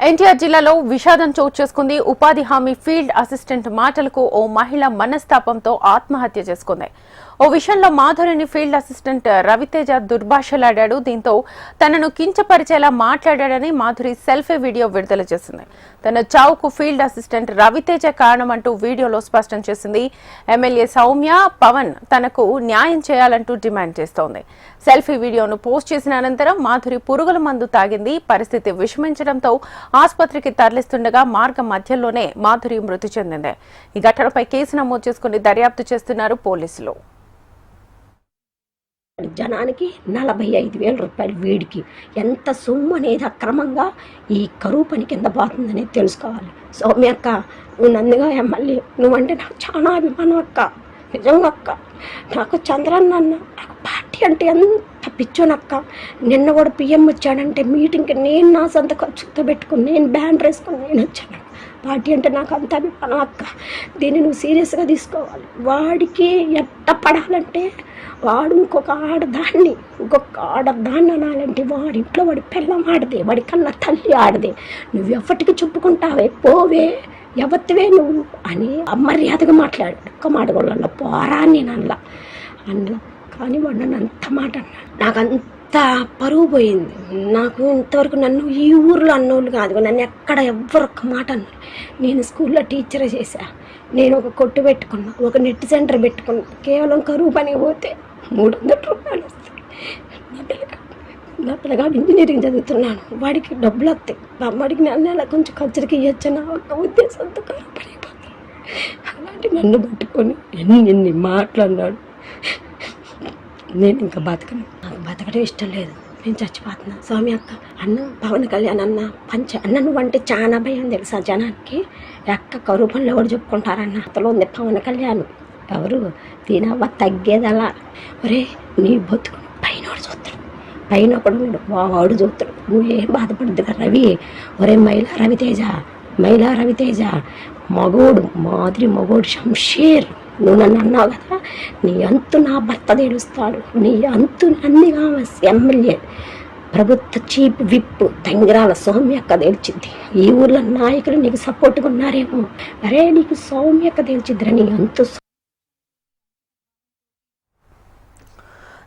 ఎన్టీఆర్ జిల్లాలో విషాదం చోటు చేసుకుంది. ఉపాధి హామీ ఫీల్డ్ అసిస్టెంట్ మాటలకు ఓ మహిళ మనస్తాపంతో ఆత్మహత్య చేసుకుంది. ఓ విషయంలో మాధురిని ఫీల్డ్ అసిస్టెంట్ రవితేజ దుర్భాషలాడాడు. దీంతో తనను కించపరిచేలా మాట్లాడాడని మాధురి సెల్ఫీ వీడియో విడుదల చేసింది. తన చావుకు ఫీల్డ్ అసిస్టెంట్ రవితేజ కారణమంటూ వీడియోలో స్పష్టం చేసింది. ఎమ్మెల్యే సౌమ్య, పవన్ తనకు న్యాయం చేయాలంటూ డిమాండ్ చేస్తోంది. సెల్ఫీ వీడియోను పోస్ట్ చేసిన అనంతరం మాధురి పురుగుల మందు తాగింది. పరిస్థితి విషమించడంతో ఆసుపత్రికి తరలిస్తుండగా మార్గం మధ్యలోనే మాధురి మృతి చెందింది. ఈ ఘటనపై కేసు నమోదు చేసుకుని దర్యాప్తు చేస్తున్నారు పోలీసులు. జనానికి 45,000 రూపాయలు వీడికి ఎంత సొమ్ము అనేది అక్రమంగా ఈ కరువు పని కింద పోతుందనేది తెలుసుకోవాలి. సౌమ్య అక్క, నువ్వు నందిగా ఎమ్మెల్యే, నువ్వంటే నాకు చాలా అభిమానం అక్క, నిజంగా అక్క. నాకు చంద్రన్న అన్న, నాకు పార్టీ అంటే ఎంత పిచ్చోనక్క. నిన్న కూడా పిఎం వచ్చాడంటే మీటింగ్కి నేను నా సొంత ఖర్చుతో పెట్టుకుని నేను బ్యాన్ వేసుకుని నేను వచ్చాను. పార్టీ అంటే నాకు అంత అభిమానం అక్క. దీన్ని నువ్వు సీరియస్గా తీసుకోవాలి. వాడికి ఎట్ట పడాలంటే వాడు ఇంకొక ఆడదాన్ని అనాలంటే వాడి ఇంట్లో వాడి పిల్లం ఆడదే, వాడి కన్నా తల్లి ఆడదే. నువ్వు ఎప్పటికి చెప్పుకుంటావే, పోవే, ఎవత్తివే నువ్వు అని అమర్యాదగా మాట్లాడు. ఒక్క మాట కూడా పోరాన్ని నల్ల అందులో కానీ వాడు నన్ను అంత మాట అన్నాడు. నాకు అంత పరువు పోయింది. నాకు ఇంతవరకు నన్ను ఈ ఊర్లో అన్నోళ్ళు కాదు, నన్ను ఎక్కడ ఎవ్వరు ఒక్క మాట అన్నారు. నేను స్కూల్లో టీచర్ చేశా, నేను ఒక కొట్టు పెట్టుకున్నా, ఒక నెట్ సెంటర్ పెట్టుకున్నా. కేవలం కరువు పని పోతే 300 రూపాయలు వస్తాయి. నా పిల్లగాడు ఇంజనీరింగ్ చదువుతున్నాను, వాడికి డబ్బులు వస్తాయి. వాడికి నెల కొంచెం ఖర్చులకి ఇవ్వచ్చు నా ఒక ఉద్దేశంతో కరువు పడిపోతాను. అలాంటి నన్ను పట్టుకొని ఎన్ని మాట్లాడినాడు. నేను ఇంకా బతకను, నాకు బతకడం ఇష్టం లేదు, నేను చచ్చిపోతున్నా. స్వామి అక్క, అన్న పవన్ కళ్యాణ్ అన్న అన్న నువ్వంటే చాలా భయం తెలుసా జనానికి. ఎక్క కరువు పనులు ఎవరు చెప్పుకుంటారన్న అతలో ఉంది పవన్ కళ్యాణ్. ఎవరు తినవ్వ తగ్గేదలా. ఒరే నీ బతుకు పైనోడు చూస్తాడు, పైన ఒకడు వాడు చూస్తాడు. నువ్వేం బాధపడద్దుగా రవి. ఒరే మైలా రవితేజ మగోడు మాదిరి మగోడు శంషేర్. నువ్వు నన్ను అన్నావు కదా, నీ అంతు నా భర్త తెలుస్తాడు, నీ అంతు అన్నిగా ఎమ్మెల్యే ప్రభుత్వ చీఫ్ విప్ తంగిరాల సౌమ్యక్క తెలిచింది. ఈ ఊర్లో నాయకులు నీకు సపోర్ట్గా ఉన్నారేమో. అరే నీకు సౌమ్యక్క తెలిసిద్దిరా నీ అంతు.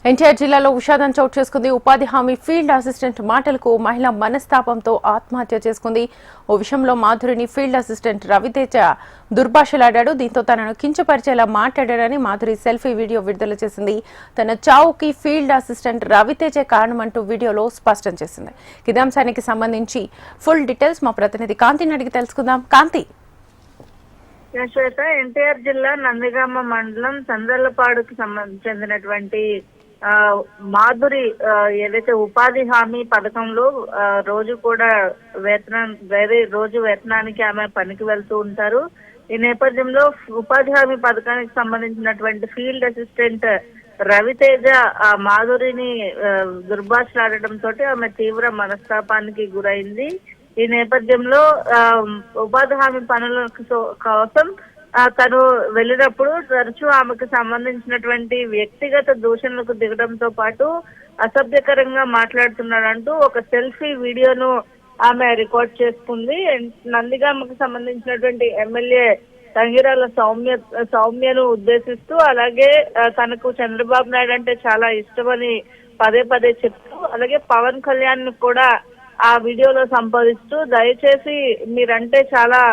ఎన్టీఆర్ జిల్లాలో విషాదం చోటు చేసుకుంది. ఉపాధి హామీ ఫీల్డ్ అసిస్టెంట్ మాటలకు మహిళ మనస్తాపంతో ఆత్మహత్య చేసుకుంది. ఓ విషయంలో మాధురిని ఫీల్డ్ అసిస్టెంట్ రవితేజ దుర్భాషలాడాడు. దీంతో తనను కించపరిచేలా మాట్లాడాడని మాధురి సెల్ఫీ వీడియో విడుదల చేసింది. తన చావుకి ఫీల్డ్ అసిస్టెంట్ రవితేజ కారణమంటూ వీడియోలో స్పష్టం చేసింది. ఇదే అంశానికి సంబంధించి ఫుల్ డీటెయిల్స్ మా ప్రతినిధి కాంతిని అడిగి తెలుసుకుందాం. కాంతి. ఎన్టీఆర్ జిల్లా నందిగామ మండలం చంద్రలపాడుకి చెందినటువంటి మాధురి ఏదైతే ఉపాధి హామీ పథకంలో రోజు కూడా రోజు వేతనానికి ఆమె పనికి వెళ్తూ ఉంటారు. ఈ నేపథ్యంలో ఉపాధి హామీ పథకానికి సంబంధించినటువంటి ఫీల్డ్ అసిస్టెంట్ రవితేజ మాధురిని దుర్భాషలాడటంతో ఆమె తీవ్ర మనస్తాపానికి గురైంది. ఈ నేపథ్యంలో ఉపాధి హామీ పనుల కోసం తను వెళ్ళినప్పుడు తరచూ ఆమెకు సంబంధించినటువంటి వ్యక్తిగత దూషణలకు దిగడంతో పాటు అసభ్యకరంగా మాట్లాడుతున్నాడంటూ ఒక సెల్ఫీ వీడియోను ఆమె రికార్డ్ చేసుకుంది. నందిగామకు సంబంధించినటువంటి ఎమ్మెల్యే తంగిరాల సౌమ్యను ఉద్దేశిస్తూ, అలాగే తనకు చంద్రబాబు నాయుడు అంటే చాలా ఇష్టమని పదే చెప్తూ, అలాగే పవన్ కళ్యాణ్ కూడా ఆ వీడియోలో సంపాదిస్తూ, దయచేసి మీరంటే చాలా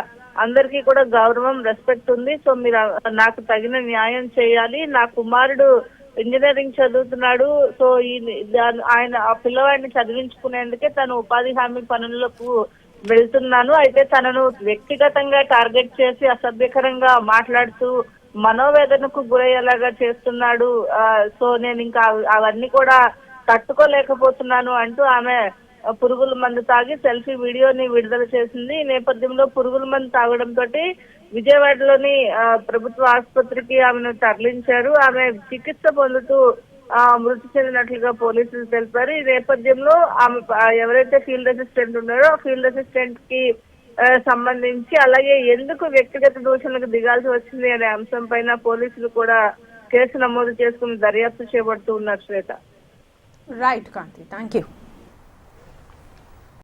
అందరికీ కూడా గౌరవం, రెస్పెక్ట్ ఉంది, సో మీరు నాకు తగిన న్యాయం చేయాలి. నా కుమారుడు ఇంజనీరింగ్ చదువుతున్నాడు, సో ఆయన ఆ పిల్లవాడిని చదివించుకునేందుకే తను ఉపాధి హామీ పనులకు వెళ్తున్నాను. అయితే తనను వ్యక్తిగతంగా టార్గెట్ చేసి అసభ్యకరంగా మాట్లాడుతూ మనోవేదనకు గురయ్యేలాగా చేస్తున్నాడు. సో నేను ఇంకా అవన్నీ కూడా తట్టుకోలేకపోతున్నాను అంటూ ఆమె పురుగుల మందు తాగి సెల్ఫీ వీడియోని విడుదల చేసింది. ఈ నేపథ్యంలో పురుగుల మందు తాగడంతో విజయవాడలోని ప్రభుత్వ ఆసుపత్రికి ఆమెను తరలించారు. ఆమె చికిత్స పొందుతూ మృతి చెందినట్లుగా పోలీసులు తెలిపారు. ఈ నేపథ్యంలో ఆమె ఎవరైతే ఫీల్డ్ అసిస్టెంట్ ఉన్నారో ఫీల్డ్ అసిస్టెంట్ కి సంబంధించి, అలాగే ఎందుకు వ్యక్తిగత దూషణలకు దిగాల్సి వచ్చింది అనే అంశం పైన పోలీసులు కూడా కేసు నమోదు చేసుకుని దర్యాప్తు చేపడుతూ ఉన్నారు. Shweta. Right Kanthi, thank you.